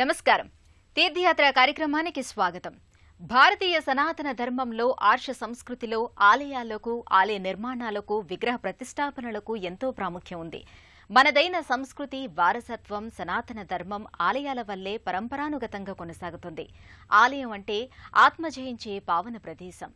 నమస్కారం. తీర్థయాత్ర కార్యక్రమానికి స్వాగతం. భారతీయ సనాతన ధర్మంలో ఆర్ష సంస్కృతిలో ఆలయాలకు, ఆలయ నిర్మాణాలకు, విగ్రహ ప్రతిష్టాపనలకు ఎంతో ప్రాముఖ్యం ఉంది. మనదైన సంస్కృతి, వారసత్వం, సనాతన ధర్మం ఆలయాల వల్లే పరంపరానుగతంగా కొనసాగుతుంది. ఆలయం అంటే ఆత్మ జయించే పావన ప్రదేశం.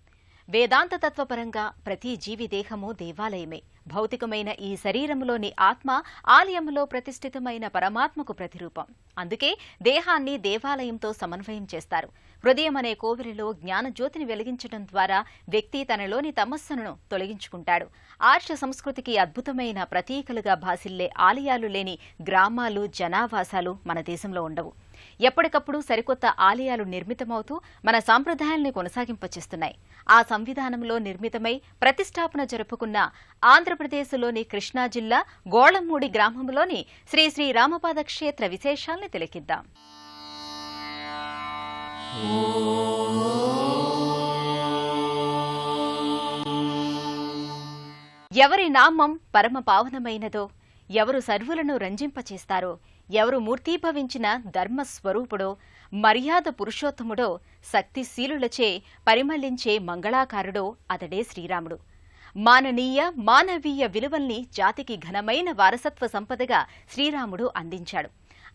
వేదాంత తత్వపరంగా ప్రతి జీవి దేహము దేవాలయమే. భౌతికమైన ఈ శరీరంలోని ఆత్మ ఆలయంలో ప్రతిష్ఠితమైన పరమాత్మకు ప్రతిరూపం. అందుకే దేహాన్ని దేవాలయంతో సమన్వయం చేస్తారు. హృదయం అనే కోవిలిలో జ్ఞానజ్యోతిని వెలిగించడం ద్వారా వ్యక్తి తనలోని తమస్సును తొలగించుకుంటాడు. ఆర్ష సంస్కృతికి అద్భుతమైన ప్రతీకలుగా భాసిల్లే ఆలయాలు లేని గ్రామాలు, జనావాసాలు మన దేశంలో ఉండవు. ఎప్పటికప్పుడు సరికొత్త ఆలయాలు నిర్మితమవుతూ మన సాంప్రదాయాల్ని కొనసాగింపచేస్తున్నాయి. ఆ సంవిధానంలో నిర్మితమై ప్రతిష్టాపన జరుపుకున్న ఆంధ్రప్రదేశ్లోని కృష్ణా జిల్లా గోళమూడి గ్రామంలోని శ్రీ శ్రీ రామపాద క్షేత్ర విశేషాల్ని తిలకిద్దాం. ఎవరి నామం పరమ పావనమైనదో, ఎవరు సర్వులను రంజింపచేస్తారో, ఎవరు మూర్తీభవించిన ధర్మస్వరూపుడో, మర్యాద పురుషోత్తముడో, శక్తిశీలులచే పరిమళించే మంగళాకారుడో అతడే శ్రీరాముడు. మాననీయ మానవీయ విలువల్ని జాతికి ఘనమైన వారసత్వ సంపదగా శ్రీరాముడు అందించాడు.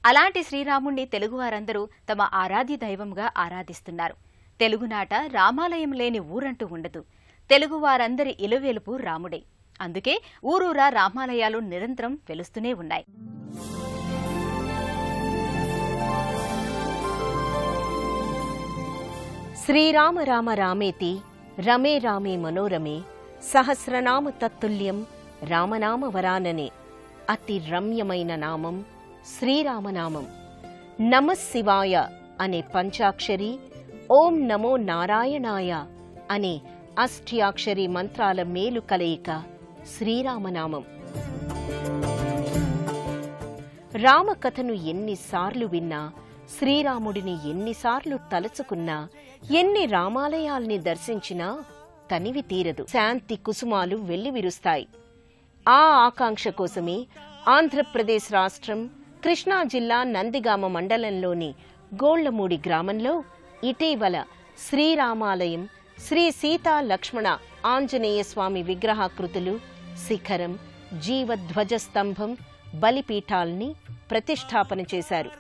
అలాంటి శ్రీరాముణ్ణి తెలుగువారందరూ తమ ఆరాధ్య దైవంగా ఆరాధిస్తున్నారు. తెలుగునాట రామాలయం లేని ఊరంటూ ఉండదు. తెలుగువారందరి ఇలవేలుపు రాముడే. అందుకే ఊరూరా రామాలయాలు నిరంతరం వెలుస్తూనే ఉన్నాయి. శ్రీరామ రామ రామేతి రమే రామే మనోరమే సహస్రనామ తత్తుల్యం రామనామ వరాననే. అతి రమ్యమైన నామం శ్రీరామనామం. నమఃశివాయ అనే పంచాక్షరి, ఓం నమో నారాయణాయ అనే అష్ట్యాక్షరి మంత్రాల మేలు కలయిక శ్రీరామనామం. రామకథను ఎన్నిసార్లు విన్నా, శ్రీరాముడిని ఎన్నిసార్లు తలుచుకున్నా, ఎన్ని రామాలయాల్ని దర్శించినా తనివి తీరదు. శాంతి కుసుమాలు వెల్లివిరుస్తాయి. ఆ ఆకాంక్ష కోసమే ఆంధ్రప్రదేశ్ రాష్ట్రం కృష్ణా జిల్లా నందిగామ మండలంలోని గోళ్లమూడి గ్రామంలో ఇటీవల శ్రీరామాలయం, శ్రీ సీతా లక్ష్మణ ఆంజనేయ స్వామి విగ్రహాకృతులు, శిఖరం, జీవధ్వజస్తంభం, బలిపీఠాల్ని ప్రతిష్టాపన చేశారు.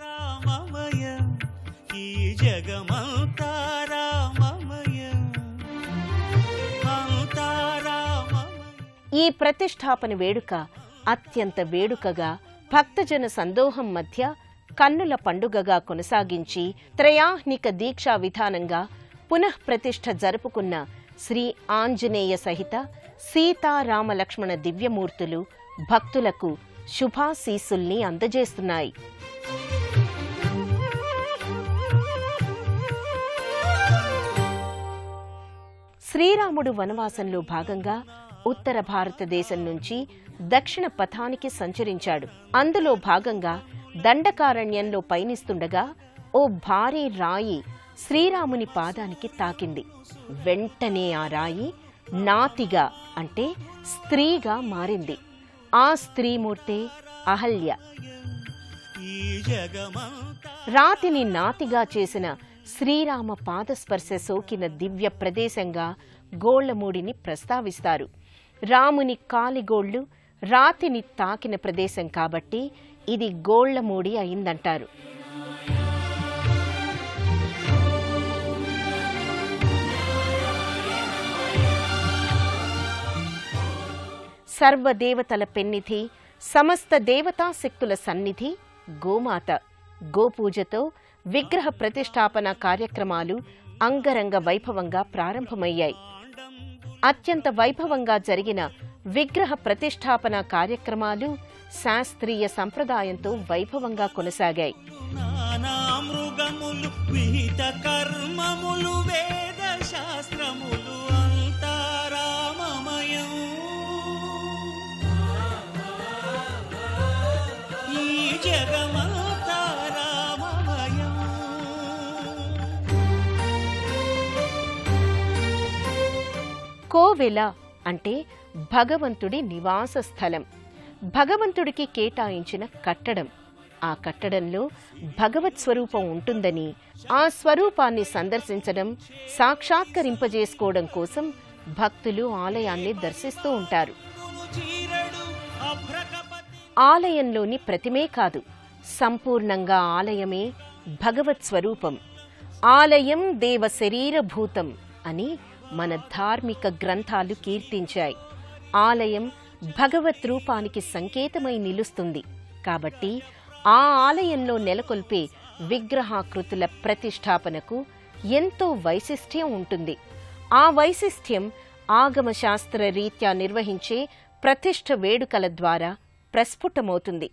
ఈ ప్రతిష్టాపన వేడుక అత్యంత వేడుకగా, భక్తజన సందోహం మధ్య కన్నుల పండుగగా కొనసాగించి త్రయాహ్నిక దీక్షా విధానంగా పునఃప్రతిష్ఠ జరుపుకున్న శ్రీ ఆంజనేయ సహిత సీతారామలక్ష్మణ దివ్యమూర్తులు భక్తులకు శుభాశీస్సుల్ని అందజేస్తున్నాయి. శ్రీరాముడు వనవాసంలో భాగంగా ఉత్తర భారతదేశం నుంచి దక్షిణ పథానికి సంచరించాడు. అందులో భాగంగా దండకారణ్యంలో పయనిస్తుండగా ఓ భారీ రాయి శ్రీరాముని పాదానికి తాకింది. వెంటనే ఆ రాయి నాతిగా అంటే స్త్రీగా మారింది. ఆ స్త్రీమూర్తే అహల్య. రాతిని నాతిగా చేసిన శ్రీరామ పాదస్పర్శ సోకిన దివ్య ప్రదేశంగా గోళ్లమూడిని ప్రస్తావిస్తారు. రాముని కాలిగోళ్లు రాతిని తాకిన ప్రదేశం కాబట్టి ఇది గోళ్లమూడి అయిందంటారు. సర్వదేవతల పెన్నిధి, సమస్త దేవతాశక్తుల సన్నిధి గోమాత. గోపూజతో విగ్రహ ప్రతిష్టాపన కార్యక్రమాలు అంగరంగ వైభవంగా ప్రారంభమయ్యాయి. అత్యంత వైభవంగా జరిగిన విగ్రహ ప్రతిష్టాపన కార్యక్రమాలు శాస్త్రీయ సంప్రదాయంతో వైభవంగా కొనసాగాయి. కోవెల అంటే భగవంతుడి నివాస స్థలం, భగవంతుడికి కేటాయించిన కట్టడం. ఆ కట్టడంలో భగవత్ స్వరూపం ఉంటుందని, ఆ స్వరూపాన్ని సందర్శించడం, సాక్షాత్కరింపజేసుకోవడం కోసం భక్తులు ఆలయాన్ని దర్శిస్తూ ఉంటారు. ఆలయంలోని ప్రతిమే కాదు, సంపూర్ణంగా ఆలయమే భగవత్ స్వరూపం. ఆలయం దేవ శరీరభూతం అని మన ధార్మిక గ్రంథాలు కీర్తించాయి. ఆలయం భగవత్ రూపానికి సంకేతమై నిలుస్తుంది. కాబట్టి ఆ ఆలయంలో నెలకొల్పే విగ్రహాకృతుల ప్రతిష్టాపనకు ఎంతో వైశిష్ట్యం ఉంటుంది. ఆ వైశిష్ట్యం ఆగమశాస్త్ర రీత్యా నిర్వహించే ప్రతిష్ఠ వేడుకల ద్వారా ప్రస్ఫుటమవుతుంది.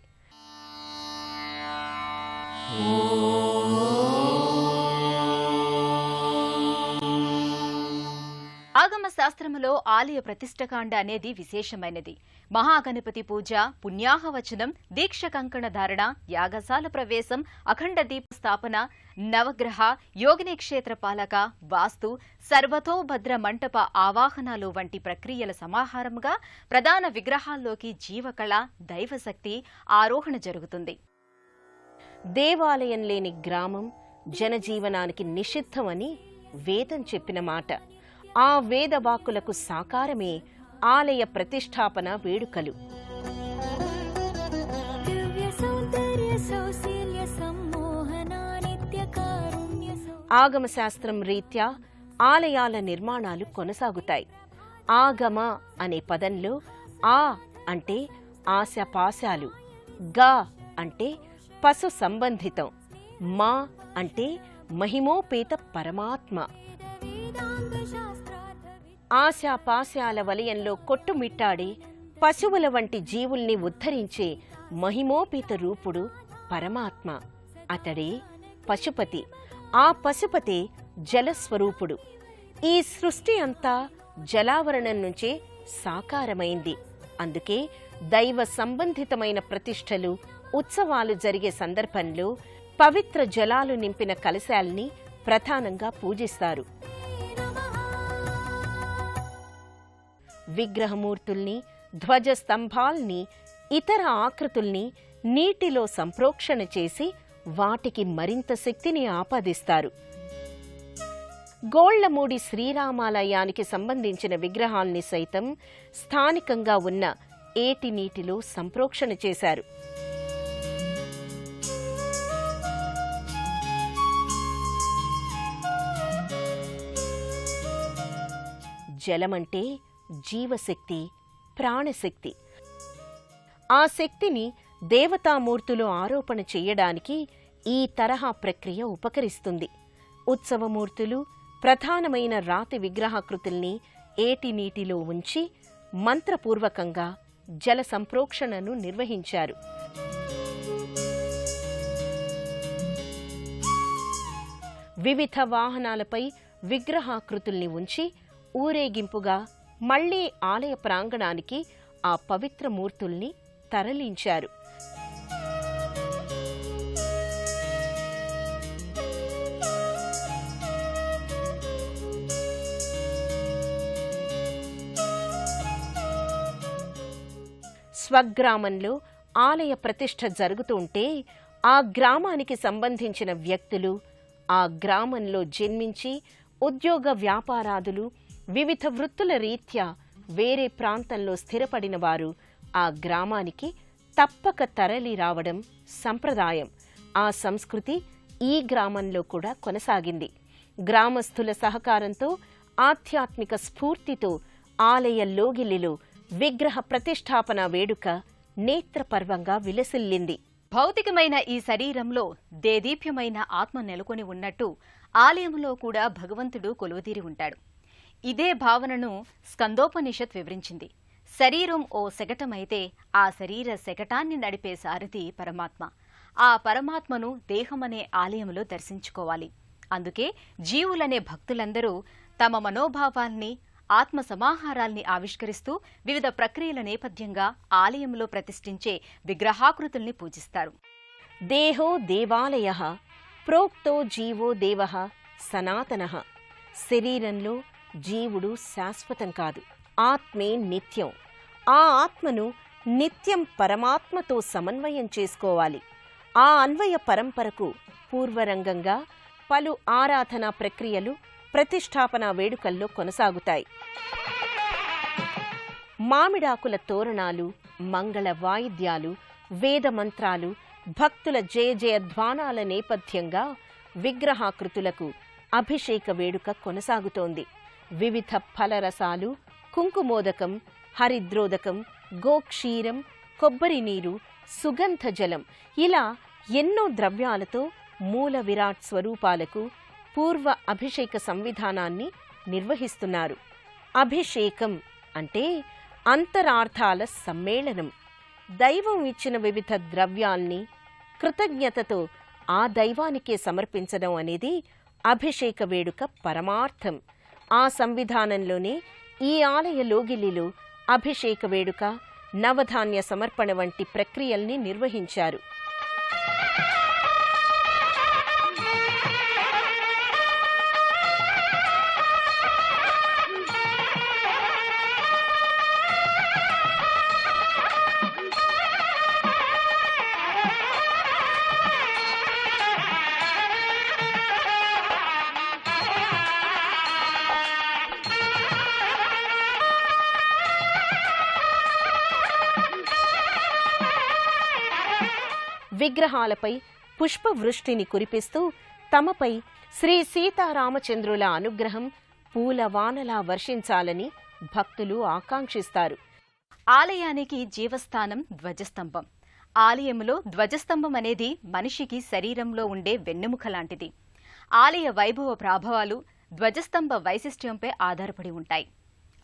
ఆగమ శాస్త్రములో ఆలయ ప్రతిష్టకాండ అనేది విశేషమైనది. మహాగణపతి పూజ, పుణ్యాహవచనం, దీక్ష కంకణ ధారణ, యాగశాల ప్రవేశం, అఖండ దీప స్థాపన, నవగ్రహ, యోగిని క్షేత్ర పాలక, వాస్తు, సర్వతోభద్ర మంటప ఆవాహనాలు వంటి ప్రక్రియల సమాహారముగా ప్రధాన విగ్రహాల్లోకి జీవకళ, దైవశక్తి ఆరోహణ జరుగుతుంది. దేవాలయం లేని గ్రామం జనజీవనానికి నిషిద్ధమని వేదం చెప్పిన మాట. ఆ వేదవాక్కులకు సాకారమే ఆలయ ప్రతిష్టాపన వేడుకలు. ఆగమశాస్త్రం రీత్యా ఆలయాల నిర్మాణాలు కొనసాగుతాయి. ఆగమ అనే పదంలో ఆ అంటే ఆశపాశాలు, గా అంటే పశు సంబంధితం, మా అంటే మహిమోపేత పరమాత్మ. ఆశాపాశాల వలయంలో కొట్టుమిట్టాడే పశువుల వంటి జీవుల్ని ఉద్ధరించే మహిమోపేత రూపుడు పరమాత్మ. అతడే పశుపతి. ఆ పశుపతే జలస్వరూపుడు. ఈ సృష్టి అంతా జలావరణం నుంచే సాకారమైంది. అందుకే దైవ సంబంధితమైన ప్రతిష్టలు, ఉత్సవాలు జరిగే సందర్భంలో పవిత్ర జలాలు నింపిన కలశాల్ని ప్రధానంగా పూజిస్తారు. విగ్రహమూర్తుల్ని, ధ్వజస్తంభాల్ని, ఇతర ఆకృతుల్ని నీటిలో సంప్రోక్షణ చేసి వాటికి మరింత శక్తిని ఆపాదిస్తారు. గోళ్లమూడి శ్రీరామాలయానికి సంబంధించిన విగ్రహాల్ని సైతం స్థానికంగా ఉన్న ఏటి నీటిలో సంప్రోక్షణ చేశారు. జలమంటే జీవశక్తి, ప్రాణశక్తి. ఆ శక్తిని దేవతామూర్తులు ఆరోపణ చెయ్యడానికి ఈ తరహా ప్రక్రియ ఉపకరిస్తుంది. ఉత్సవమూర్తులు ప్రధానమైన రాతి విగ్రహాకృతుల్ని ఏటి నీటిలో ఉంచి మంత్రపూర్వకంగా జల సంప్రోక్షణను నిర్వహించారు. వివిధ వాహనాలపై విగ్రహాకృతుల్ని ఉంచి ఊరేగింపుగా మళ్లీ ఆలయ ప్రాంగణానికి ఆ పవిత్ర మూర్తుల్ని తరలించారు. స్వగ్రామంలో ఆలయ ప్రతిష్ఠ జరుగుతుంటే ఆ గ్రామానికి సంబంధించిన వ్యక్తులు, ఆ గ్రామంలో జన్మించి ఉద్యోగ వ్యాపారాదులు, వివిధ వృత్తుల రీత్యా వేరే ప్రాంతంలో స్థిరపడిన వారు ఆ గ్రామానికి తప్పక తరలి రావడం సంప్రదాయం. ఆ సంస్కృతి ఈ గ్రామంలో కూడా కొనసాగింది. గ్రామస్థుల సహకారంతో, ఆధ్యాత్మిక స్ఫూర్తితో ఆలయ లోగిలిలో విగ్రహ ప్రతిష్టాపన వేడుక నేత్రపర్వంగా విలసిల్లింది. భౌతికమైన ఈ శరీరంలో దేదీప్యమైన ఆత్మ నెలకొని ఉన్నట్టు ఆలయంలో కూడా భగవంతుడు కొలువుదీరి ఉంటాడు. ఇదే భావనను స్కందోపనిషత్ వివరించింది. శరీరం ఓ శకటమైతే ఆ శరీర శకటాన్ని నడిపే సారథి పరమాత్మ. ఆ పరమాత్మను దేహమనే ఆలయంలో దర్శించుకోవాలి. అందుకే జీవులనే భక్తులందరూ తమ మనోభావాల్ని, ఆత్మ సమాహారాల్ని ఆవిష్కరిస్తూ వివిధ ప్రక్రియల నేపథ్యంగా ఆలయంలో ప్రతిష్ఠించే విగ్రహాకృతుల్ని పూజిస్తారు. దేహో దేవాలయః ప్రోక్తో జీవో దేవః సనాతనః. శరీరంలో జీవుడు శాశ్వతం కాదు, ఆత్మే నిత్యం. ఆ ఆత్మను నిత్యం పరమాత్మతో సమన్వయం చేసుకోవాలి. ఆ అన్వయ పరంపరకు పూర్వరంగంగా పలు ఆరాధనా ప్రక్రియలు ప్రతిష్టాపనా వేడుకల్లో కొనసాగుతాయి. మామిడాకుల తోరణాలు, మంగళ వాయిద్యాలు, వేద మంత్రాలు, భక్తుల జయ జయధ్వానాల నేపథ్యంగా విగ్రహాకృతులకు అభిషేక వేడుక కొనసాగుతోంది. వివిధ ఫలరసాలు, కుంకుమోదకం, హరిద్రోదకం, గోక్షీరం, కొబ్బరి నీరు, సుగంధ జలం ఇలా ఎన్నో ద్రవ్యాలతో మూల విరాట్ స్వరూపాలకు పూర్వ అభిషేక సంవిధానాన్ని నిర్వహిస్తున్నారు. అభిషేకం అంటే అంతరార్థాల సమ్మేళనం. దైవం ఇచ్చిన వివిధ ద్రవ్యాల్ని కృతజ్ఞతతో ఆ దైవానికే సమర్పించడం అనేది అభిషేక వేడుక పరమార్థం. ఆ సంవిధానంలోనే ఈ ఆలయ లోగిలిలో అభిషేక వేడుక, నవధాన్య సమర్పణ వంటి ప్రక్రియల్ని నిర్వహించారు. విగ్రహాలపై పుష్పవృష్టిని కురిపిస్తూ తమపై శ్రీ సీతారామచంద్రుల అనుగ్రహం పూలవానలా వర్షించాలని భక్తులు ఆకాంక్షిస్తారు. ఆలయానికి జీవస్థానం ధ్వజస్తంభం. ఆలయంలో ధ్వజస్తంభం అనేది మనిషికి శరీరంలో ఉండే వెన్నెముక లాంటిది. ఆలయ వైభవ ప్రాభవాలు ధ్వజస్తంభ వైశిష్ట్యంపై ఆధారపడి ఉంటాయి.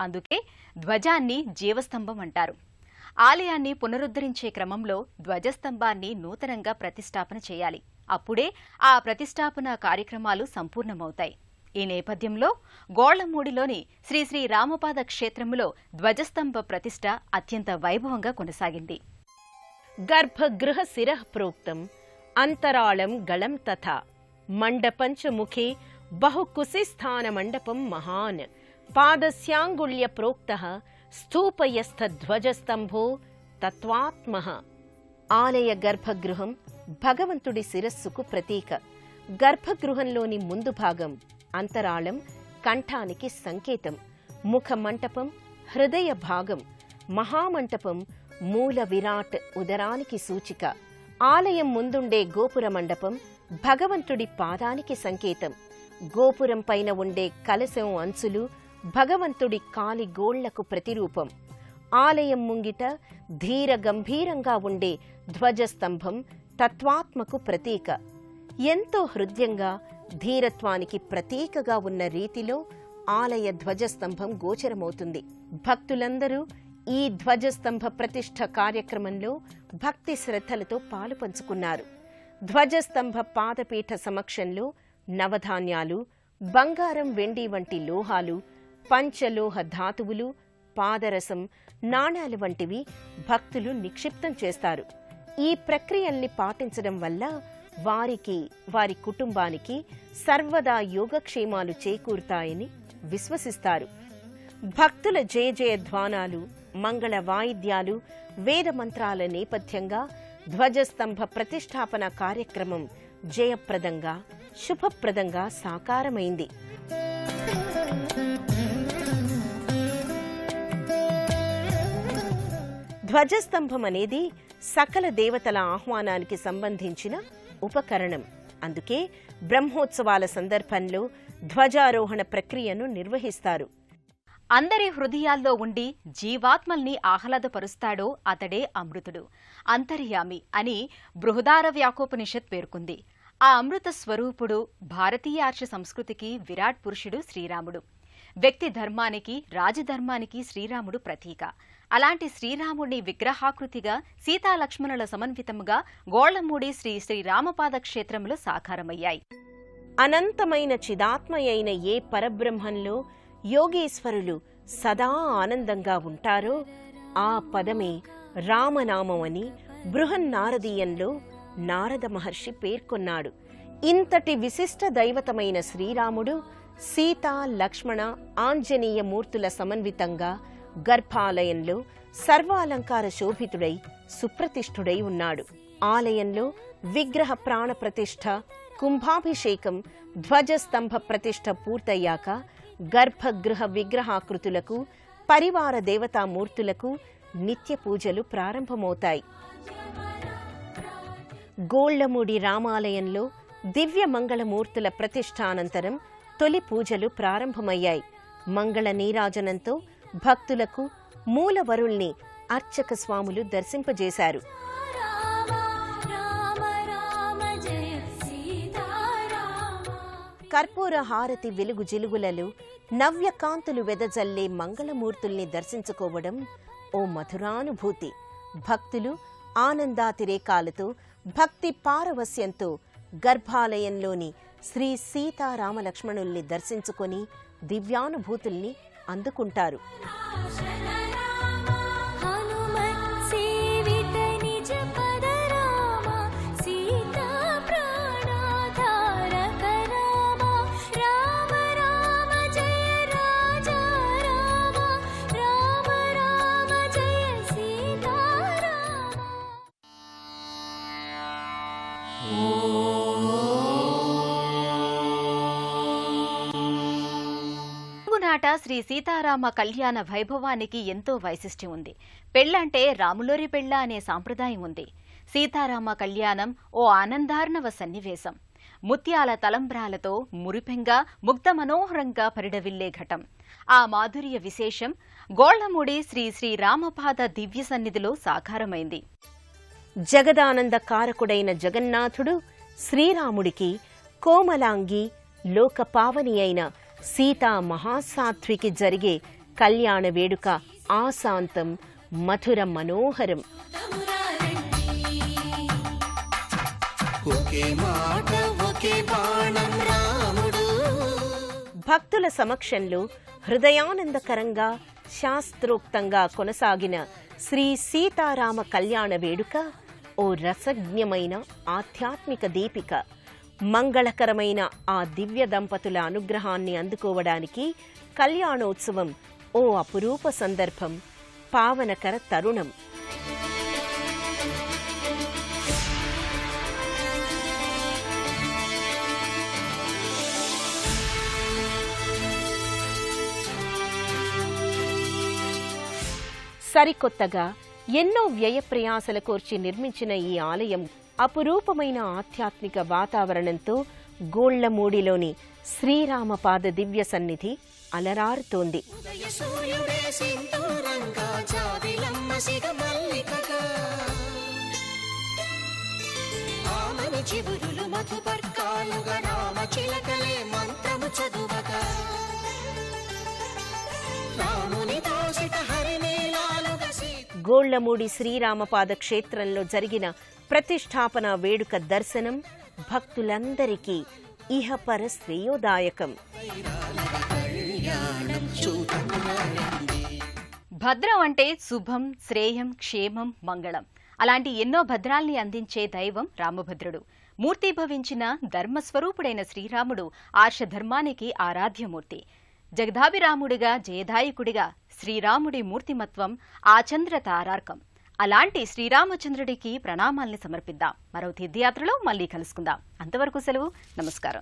అందుకే ధ్వజాన్ని జీవస్తంభం అంటారు. ఆలయాన్ని పునరుద్ధరించే క్రమంలో ధ్వజస్తంభాన్ని నూతనంగా ప్రతిష్టాపన చేయాలి. అప్పుడే ఆ ప్రతిష్టాపన కార్యక్రమాలు సంపూర్ణమవుతాయి. ఈ నేపథ్యంలో గోళ్లమూడిలోని శ్రీ శ్రీ రామపాద క్షేత్రంలో ధ్వజస్తంభ ప్రతిష్ఠ అత్యంత వైభవంగా కొనసాగింది. గర్భగృహ శిరః ప్రోక్తం అంతరాళం గళం తథా మండపంచ ముఖే బహుకుశిస్థాన మండపం మహాన్ పాదస్యాంగుళ్య ప్రోక్తః స్థూపయస్థ ధ్వజస్తంభో తత్వాత్మః. ఆలయ గర్భగృహం భగవంతుడి శిరస్సుకు ప్రతీక. గర్భగృహంలోని ముందు భాగం అంతరాళం కంఠానికి సంకేతం. ముఖ మంటపం హృదయ భాగం. మహామంటపం మూల విరాట్ ఉదరానికి సూచిక. ఆలయం ముందుండే గోపుర మండపం భగవంతుడి పాదానికి సంకేతం. గోపురం పైన ఉండే కలశం అంచులు భగవంతుడి కాలి గోళ్లకు ప్రతిరూపం. ఆలయం ముంగిట ధీర గంభీరంగా ఉండే ధ్వజస్తంభం తత్వాత్మకు ప్రతీక. ఎంతో హృద్యంగా ధీరత్వానికి ప్రతీకగా ఉన్న రీతిలో ఆలయ ధ్వజస్తంభం గోచరమవుతుంది. భక్తులందరూ ఈ ధ్వజస్తంభ ప్రతిష్ఠ కార్యక్రమంలో భక్తి శ్రద్ధలతో పాలు పంచుకున్నారు. ధ్వజస్తంభ పాదపీఠ సమక్షంలో నవధాన్యాలు, బంగారం, వెండి వంటి లోహాలు, పంచలోహ ధాతువులు, పాదరసం, నాణాలు వంటివి భక్తులు నిక్షిప్తం చేస్తారు. ఈ ప్రక్రియల్ని పాటించడం వల్ల వారికి, వారి కుటుంబానికి సర్వదా యోగక్షేమాలు చేకూరుతాయని విశ్వసిస్తారు. భక్తుల జయ జయధ్వానాలు, మంగళ వాయిద్యాలు, వేద మంత్రాల నేపథ్యంగా ధ్వజస్తంభ ప్రతిష్టాపన కార్యక్రమం జయప్రదంగా, శుభప్రదంగా సాకారమైంది. ధ్వజస్తంభం అనేది సకల దేవతల ఆహ్వానానికి సంబంధించిన ఉపకరణం. అందుకే బ్రహ్మోత్సవాల సందర్భంలో ధ్వజారోహణ ప్రక్రియను నిర్వహిస్తారు. అందరి హృదయాల్లో ఉండి జీవాత్మల్ని ఆహ్లాదపరుస్తాడో అతడే అమృతుడు, అంతర్యామి అని బృహదారవ్యాకోపనిషత్ పేర్కొంది. ఆ అమృత స్వరూపుడు భారతీయ ఆర్ష సంస్కృతికి విరాట్ పురుషుడు శ్రీరాముడు. వ్యక్తి ధర్మానికి, రాజధర్మానికి శ్రీరాముడు ప్రతీక. అలాంటి శ్రీరాముడిని విగ్రహాకృతిగా సీతాలక్ష్మణుల సమన్వితముగా గోళ్లమూడి శ్రీ శ్రీ రామపాద క్షేత్రంలో సాకారమయ్యాయి. అనంతమైన చిదాత్మయైన ఏ పరబ్రహ్మంలో యోగేశ్వరులు సదా ఆనందంగా ఉంటారో ఆ పదమే రామనామం అని బృహన్నారదీయంలో నారద మహర్షి పేర్కొన్నాడు. ఇంతటి విశిష్ట దైవతమైన శ్రీరాముడు సీతా, లక్ష్మణ, ఆంజనేయ మూర్తుల సమన్వితంగా గర్భాలయంలో సర్వాలంకార శోభితుడై సుప్రతిష్ఠుడై ఉన్నాడు. ఆలయంలో విగ్రహ ప్రాణ ప్రతిష్ఠ, కుంభాభిషేకం, ధ్వజస్తంభ ప్రతిష్ఠ పూర్తయ్యాక గర్భగృహ విగ్రహాకృతులకు, పరివార దేవతామూర్తులకు నిత్య పూజలు ప్రారంభమవుతాయి. గోళ్లమూడి రామాలయంలో దివ్య మంగళమూర్తుల ప్రతిష్ఠానంతరం తొలి పూజలు ప్రారంభమయ్యాయి. మంగళ నీరాజనంతో భక్తులకు మూలవరుల్ని అర్చక స్వాములు దర్శింపజేశారు. కర్పూర హారతి వెలుగు జిలుగులలో నవ్య కాంతులు వెదజల్లే మంగళమూర్తుల్ని దర్శించుకోవడం ఓ మధురానుభూతి. భక్తులు ఆనందాతిరేకాలతో, భక్తి పారవస్యంతో గర్భాలయంలోని శ్రీ సీతారామలక్ష్మణుల్ని దర్శించుకొని దివ్యానుభూతుల్ని అందుకుంటారు. నాట శ్రీ సీతారామ కళ్యాణ వైభవానికి ఎంతో వైశిష్ట్యం ఉంది. పెళ్లంటే రాములోరి పెళ్ల అనే సాంప్రదాయం ఉంది. సీతారామ కళ్యాణం ఓ ఆనందార్ణవ సన్నివేశం. ముత్యాల తలంబ్రాలతో మురిపెంగా, ముగ్ధ మనోహరంగా పరిడవిల్లే ఘటం. ఆ మాధుర్య విశేషం గోళ్లమూడి శ్రీ శ్రీరామపాద దివ్య సన్నిధిలో సాకారమైంది. జగదానంద కారకుడైన జగన్నాథుడు శ్రీరాముడికి కోమలాంగి, లోకపావని అయిన సీతా మహాసాధ్వికి జరిగే కళ్యాణ వేడుక ఆశాంతం, మధుర మనోహరం. భక్తుల సమక్షంలో హృదయానందకరంగా, శాస్త్రోక్తంగా కొనసాగిన శ్రీ సీతారామ కళ్యాణ వేడుక ఓ రసజ్ఞమైన ఆధ్యాత్మిక దీపిక. మంగళకరమైన ఆ దివ్య దంపతుల అనుగ్రహాన్ని అందుకోవడానికి కళ్యాణోత్సవం ఓ అపురూప సందర్భం, పావనకర తరుణం. సరికొత్తగా ఎన్నో వ్యయ ప్రయాసల కోర్చి నిర్మించిన ఈ ఆలయం అపురూపమైన ఆధ్యాత్మిక వాతావరణంతో గోళ్లమూడిలోని శ్రీరామపాద దివ్య సన్నిధి అలరారుతోంది. గోళ్లమూడి శ్రీరామపాద క్షేత్రంలో జరిగిన ప్రతిష్ఠాపన వేడుక దర్శనం భక్తులందరికీ ఇహపర శ్రేయోదాయకం. భద్రం అంటే శుభం, శ్రేయం, క్షేమం, మంగళం. అలాంటి ఎన్నో భద్రాల్ని అందించే దైవం రామభద్రుడు. మూర్తిభవించిన ధర్మస్వరూపుడైన శ్రీరాముడు ఆర్షధర్మానికి ఆరాధ్యమూర్తి. జగదాభిరాముడిగా, జయదాయకుడిగా శ్రీరాముడి మూర్తిమత్వం ఆచంద్ర తారార్కం. అలాంటి శ్రీరామచంద్రుడికి ప్రణామాల్ని సమర్పిద్దాం. మరో తీర్థయాత్రలో మళ్లీ కలుసుకుందాం. అంతవరకు సెలవు. నమస్కారం.